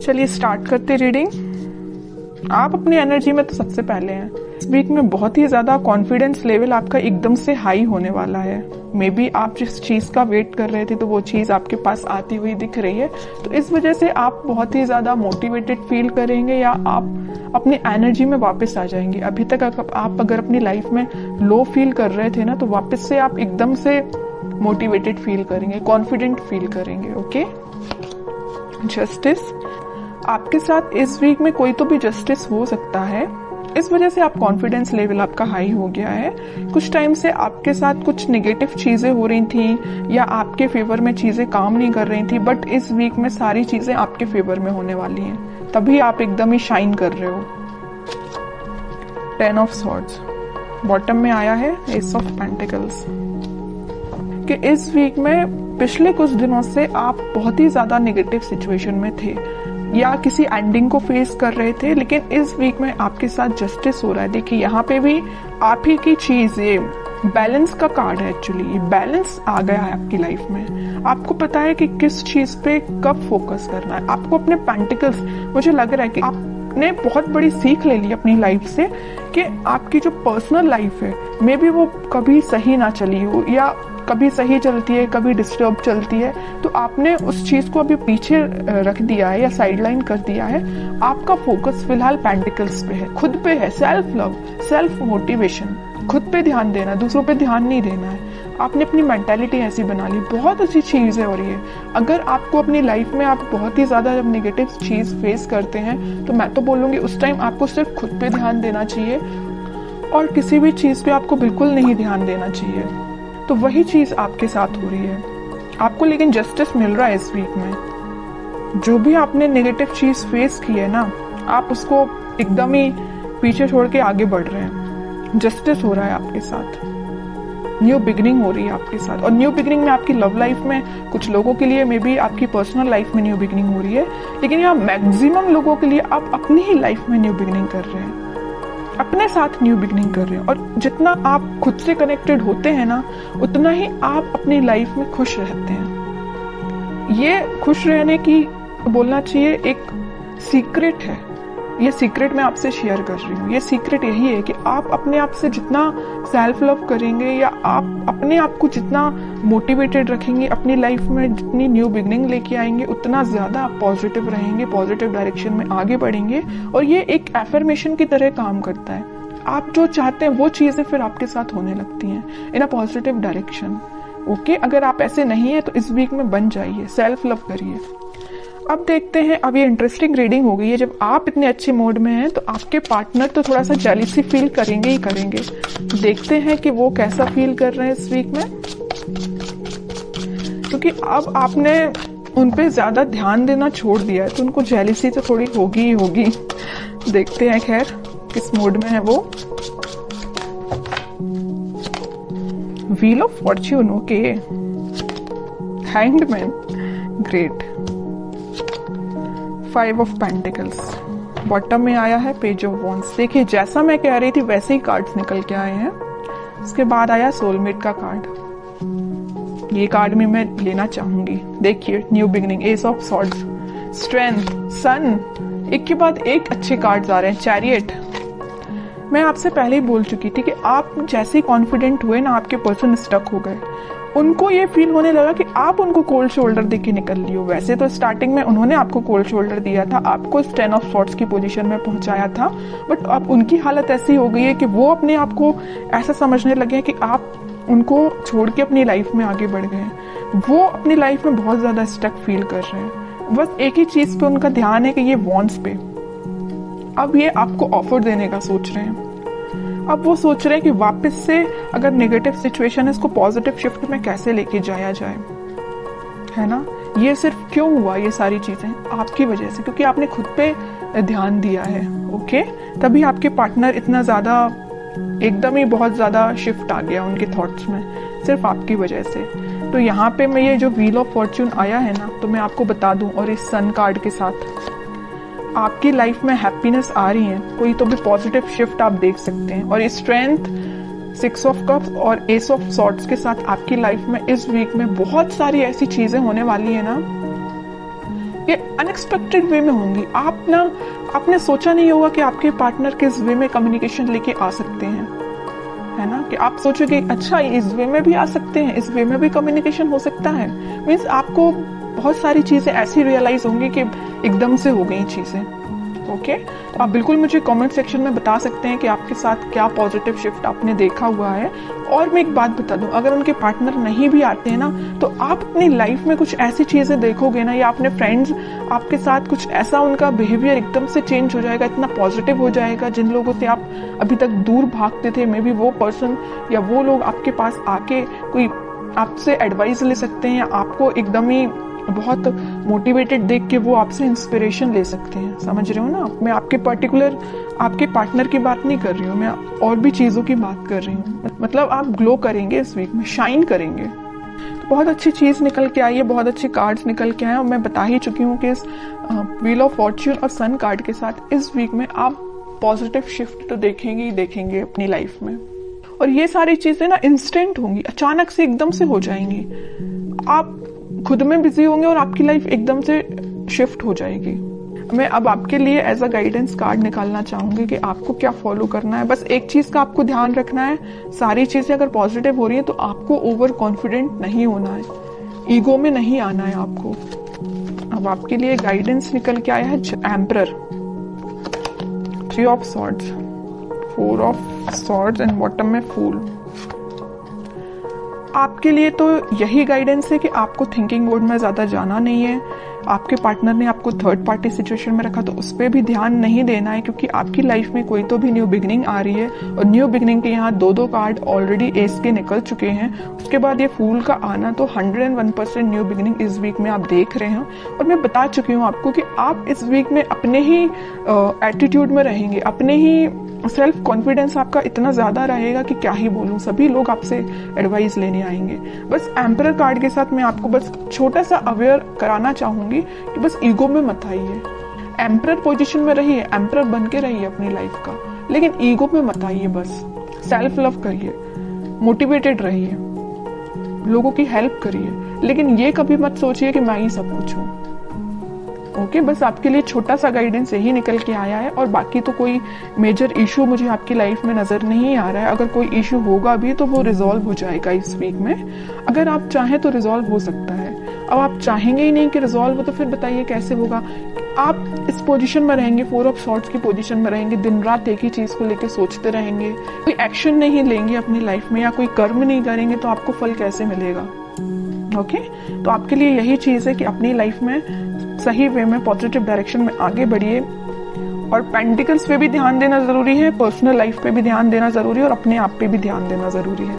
चलिए स्टार्ट करते रीडिंग। आप अपनी एनर्जी में तो सबसे पहले हैं। इस वीक में बहुत ही ज्यादा कॉन्फिडेंस लेवल आपका एकदम से हाई होने वाला है। मे बी आप जिस चीज का वेट कर रहे थे तो वो चीज आपके पास आती हुई दिख रही है, तो इस वजह से आप बहुत ही ज्यादा मोटिवेटेड फील करेंगे या आप अपनी एनर्जी में वापस आ जाएंगे। अभी तक आप अगर अपनी लाइफ में लो फील कर रहे थे ना, तो वापस से आप एकदम से मोटिवेटेड फील करेंगे, कॉन्फिडेंट फील करेंगे। ओके। जस्टिस, आपके साथ इस वीक में कोई तो भी जस्टिस हो सकता है, इस वजह से आप कॉन्फिडेंस लेवल आपका हाई हो गया है। कुछ टाइम से आपके साथ कुछ नेगेटिव चीजें हो रही थी या आपके फेवर में चीजें काम नहीं कर रही थी, बट इस वीक में सारी चीजें आपके फेवर में होने वाली हैं, तभी आप एकदम ही शाइन कर रहे हो। 10 ऑफ सॉर्ड्स बॉटम में आया है, एस ऑफ पेंटिकल्स। कि इस वीक में पिछले कुछ दिनों से आप बहुत ही ज्यादा नेगेटिव सिचुएशन में थे या किसी एंडिंग को फेस कर रहे थे, लेकिन इस वीक में आपके साथ जस्टिस हो रहा है। देखिए यहाँ पे भी आप ही की चीज, ये बैलेंस का कार्ड है। एक्चुअली ये बैलेंस आ गया है आपकी लाइफ में। आपको पता है कि किस चीज पे कब फोकस करना है। आपको अपने पेंटिकल्स, मुझे लग रहा है कि आपने बहुत बड़ी सीख ले ली अपनी लाइफ से कि आपकी जो पर्सनल लाइफ है मे बी वो कभी सही ना चली हो या कभी सही चलती है, कभी डिस्टर्ब चलती है, तो आपने उस चीज को अभी पीछे रख दिया है या साइडलाइन कर दिया है। आपका फोकस फिलहाल पेंटिकल्स पे है, खुद पे है। सेल्फ लव, सेल्फ मोटिवेशन, खुद पे ध्यान देना, दूसरों पे ध्यान नहीं देना है। आपने अपनी मेंटालिटी ऐसी बना ली, बहुत अच्छी चीज है। और ये अगर आपको अपनी लाइफ में आप बहुत ही ज्यादा जब नेगेटिव चीज फेस करते हैं, तो मैं तो बोलूंगी उस टाइम आपको सिर्फ खुद पे ध्यान देना चाहिए और किसी भी चीज पे आपको बिल्कुल नहीं ध्यान देना चाहिए। तो वही चीज आपके साथ हो रही है आपको, लेकिन जस्टिस मिल रहा है इस वीक में। जो भी आपने नेगेटिव चीज फेस की है ना, आप उसको एकदम ही पीछे छोड़ के आगे बढ़ रहे हैं। जस्टिस हो रहा है आपके साथ, न्यू बिगिनिंग हो रही है आपके साथ। और न्यू बिगिनिंग में आपकी लव लाइफ में कुछ लोगों के लिए मे बी आपकी पर्सनल लाइफ में न्यू बिगिनिंग हो रही है, लेकिन यहाँ मैक्सिमम लोगों के लिए आप अपनी ही लाइफ में न्यू बिगिनिंग कर रहे हैं, अपने साथ न्यू बिगिनिंग कर रहे हैं। और जितना आप खुद से कनेक्टेड होते हैं ना, उतना ही आप अपनी लाइफ में खुश रहते हैं। ये खुश रहने की बोलना चाहिए एक सीक्रेट है। ये सीक्रेट मैं आपसे शेयर कर रही हूँ। ये सीक्रेट यही है कि आप अपने आप से जितना सेल्फ लव करेंगे या आप अपने आप को जितना मोटिवेटेड रखेंगे अपनी लाइफ में, जितनी न्यू बिगनिंग लेके आएंगे, उतना ज्यादा आप पॉजिटिव रहेंगे, पॉजिटिव डायरेक्शन में आगे बढ़ेंगे। और ये एक एफर्मेशन की तरह काम करता है। आप जो चाहते हैं वो चीजें फिर आपके साथ होने लगती हैं इन अ पॉजिटिव डायरेक्शन। ओके, अगर आप ऐसे नहीं है तो इस वीक में बन जाइए, सेल्फ लव करिए। अब देखते हैं, अब ये इंटरेस्टिंग रीडिंग हो गई है। जब आप इतने अच्छे मूड में हैं तो आपके पार्टनर तो थोड़ा सा जेलसी फील करेंगे ही करेंगे। देखते हैं कि वो कैसा फील कर रहे हैं इस वीक में, क्योंकि अब आपने उन पे ज्यादा ध्यान देना छोड़ दिया है, तो उनको जेलसी तो थोड़ी होगी ही होगी। देखते हैं खैर किस मूड में है वो। Wheel of Fortune, okay. Hanged man, great. 5 of pentacles bottom में आया है, पेज ऑफ वॉन्ड्स। देखिए जैसा मैं कह रही थी वैसे ही कार्ड्स निकल के आए हैं। उसके बाद आया सोलमेट का कार्ड। ये कार्ड में मैं लेना चाहूंगी। देखिए new beginning, ace of swords, strength, sun, एक के बाद एक अच्छे कार्ड्स आ रहे हैं। चैरियट, मैं आपसे पहले ही बोल चुकी थी कि आप जैसे ही कॉन्फिडेंट हुए ना, आपके पर्सन स्टक हो गए। उनको ये फील होने लगा कि आप उनको कोल्ड शोल्डर देके निकल लियो। वैसे तो स्टार्टिंग में उन्होंने आपको कोल्ड शोल्डर दिया था, आपको 10 ऑफ सॉर्ड्स की पोजीशन में पहुंचाया था, बट अब उनकी हालत ऐसी हो गई है कि वो अपने आप को ऐसा समझने लगे हैं कि आप उनको छोड़ के अपनी लाइफ में आगे बढ़ गए हैं। वो अपनी लाइफ में बहुत ज्यादा स्टक फील कर रहे हैं। बस एक ही चीज पे उनका ध्यान है कि ये वॉन्ट्स पे। अब ये आपको ऑफर देने का सोच रहे हैं। अब वो सोच रहे हैं कि वापस से अगर नेगेटिव सिचुएशन है, इसको पॉजिटिव शिफ्ट में कैसे लेके जाया जाए, है ना। ये सिर्फ क्यों हुआ, ये सारी चीजें आपकी वजह से, क्योंकि आपने खुद पे ध्यान दिया है। ओके, तभी आपके पार्टनर इतना ज्यादा एकदम ही बहुत ज्यादा शिफ्ट आ गया उनके थॉट्स में, सिर्फ आपकी वजह से। तो यहाँ पे मैं ये जो व्हील ऑफ फॉर्च्यून आया है ना, तो मैं आपको बता दूं, और इस सन कार्ड के साथ आपकी लाइफ में हैप्पीनेस आ रही है, कोई तो भी पॉजिटिव शिफ्ट आप देख सकते हैं। और ये स्ट्रेंथ, 6 ऑफ कप्स और एस ऑफ सॉर्ड्स के साथ आपकी लाइफ में इस वीक में बहुत सारी ऐसी चीजें होने वाली है ना ये अनएक्सपेक्टेड वे में होंगी। आपने सोचा नहीं होगा कि आपके पार्टनर किस वे में कम्युनिकेशन लेके आ सकते हैं, है ना, कि आप सोचोगे अच्छा इस वे में भी आ सकते हैं, इस वे में भी कम्युनिकेशन हो सकता है। मीन्स आपको बहुत सारी चीजें ऐसी रियलाइज होंगी कि एकदम से हो गई चीजें। ओके, तो आप बिल्कुल मुझे कमेंट सेक्शन में बता सकते हैं कि आपके साथ क्या पॉजिटिव शिफ्ट आपने देखा हुआ है। और मैं एक बात बता दूं, अगर उनके पार्टनर नहीं भी आते हैं ना, तो आप अपनी लाइफ में कुछ ऐसी चीजें देखोगे ना, या अपने फ्रेंड्स आपके साथ कुछ ऐसा, उनका बिहेवियर एकदम से चेंज हो जाएगा, इतना पॉजिटिव हो जाएगा। जिन लोगों से आप अभी तक दूर भागते थे, मे बी वो पर्सन या वो लोग आपके पास आके कोई आपसे एडवाइस ले सकते हैं, या आपको एकदम ही बहुत मोटिवेटेड देख के वो आपसे इंस्पिरेशन ले सकते हैं। समझ रहे हो ना? मैं आपके पर्टिकुलर आपके पार्टनर की बात नहीं कर रही हूँ, मैं और भी चीजों की बात कर रही हूँ। मतलब आप ग्लो करेंगे इस वीक में, शाइन करेंगे। तो बहुत अच्छी चीज निकल के आई है, बहुत अच्छे कार्ड्स निकल के आए, और मैं बता ही चुकी हूँ कि इस व्हील ऑफ फॉर्च्यून और सन कार्ड के साथ इस वीक में आप पॉजिटिव शिफ्ट तो देखेंगे ही देखेंगे अपनी लाइफ में। और ये सारी चीजें ना इंस्टेंट होंगी, अचानक से एकदम से हो जाएंगी। आप खुद में बिजी होंगे और आपकी लाइफ एकदम से शिफ्ट हो जाएगी। मैं अब आपके लिए एज अ गाइडेंस कार्ड निकालना चाहूंगी कि आपको क्या फॉलो करना है। बस एक चीज का आपको ध्यान रखना है, सारी चीजें अगर पॉजिटिव हो रही है तो आपको ओवर कॉन्फिडेंट नहीं होना है, ईगो में नहीं आना है आपको। अब आपके लिए गाइडेंस निकल के आया है emperor, 3 of swords, 4 of swords and bottom में फूल। आपके लिए तो यही गाइडेंस है कि आपको थिंकिंग मोड में ज्यादा जाना नहीं है। आपके पार्टनर ने आपको थर्ड पार्टी सिचुएशन में रखा तो उस पर भी ध्यान नहीं देना है, क्योंकि आपकी लाइफ में कोई तो भी न्यू बिगनिंग आ रही है। और न्यू बिगनिंग के यहाँ 2 कार्ड ऑलरेडी एस के निकल चुके हैं। उसके बाद ये फूल का आना, तो 101% न्यू बिगनिंग इस वीक में आप देख रहे हैं। और मैं बता चुकी हूँ आपको कि आप इस वीक में अपने ही एटीट्यूड में रहेंगे, अपने ही सेल्फ कॉन्फिडेंस आपका इतना ज्यादा रहेगा कि क्या ही बोलूं, सभी लोग आपसे एडवाइस लेने आएंगे। बस एम्परर कार्ड के साथ मैं आपको बस छोटा सा अवेयर कराना चाहूंगी कि बस ईगो में मत आइए। एम्परर पोजीशन में रहिए, एम्परर बन के रहिए अपनी लाइफ का, लेकिन ईगो में मत आइए। बस सेल्फ लव करिए, मोटिवेटेड रहिए, लोगों की हेल्प करिए, लेकिन ये कभी मत सोचिए कि मैं ही सब कुछ हूँ। ओके, बस आपके लिए छोटा सा गाइडेंस यही निकल के आया है। और बाकी तो कोई मेजर इशू मुझे आपकी लाइफ में नजर नहीं आ रहा है। अगर कोई इशू होगा भी तो वो रिजॉल्व हो जाएगा इस वीक में। अगर आप चाहें तो रिजॉल्व हो सकता है। अब आप चाहेंगे ही नहीं कि रिजॉल्व हो, तो फिर बताइए कैसे होगा। आप इस पोजीशन में रहेंगे, 4 ऑफ सॉर्ड्स की पोजीशन में रहेंगे, दिन रात एक ही चीज को लेकर सोचते रहेंगे, कोई एक्शन नहीं लेंगे अपनी लाइफ में या कोई कर्म नहीं करेंगे, तो आपको फल कैसे मिलेगा। ओके, तो आपके लिए यही चीज है कि अपनी लाइफ में सही वे में पॉजिटिव डायरेक्शन में आगे बढ़िए। और पेंटिकल्स पे भी ध्यान देना जरूरी है, पर्सनल लाइफ पे भी ध्यान देना जरूरी है, और अपने आप पे भी ध्यान देना जरूरी है।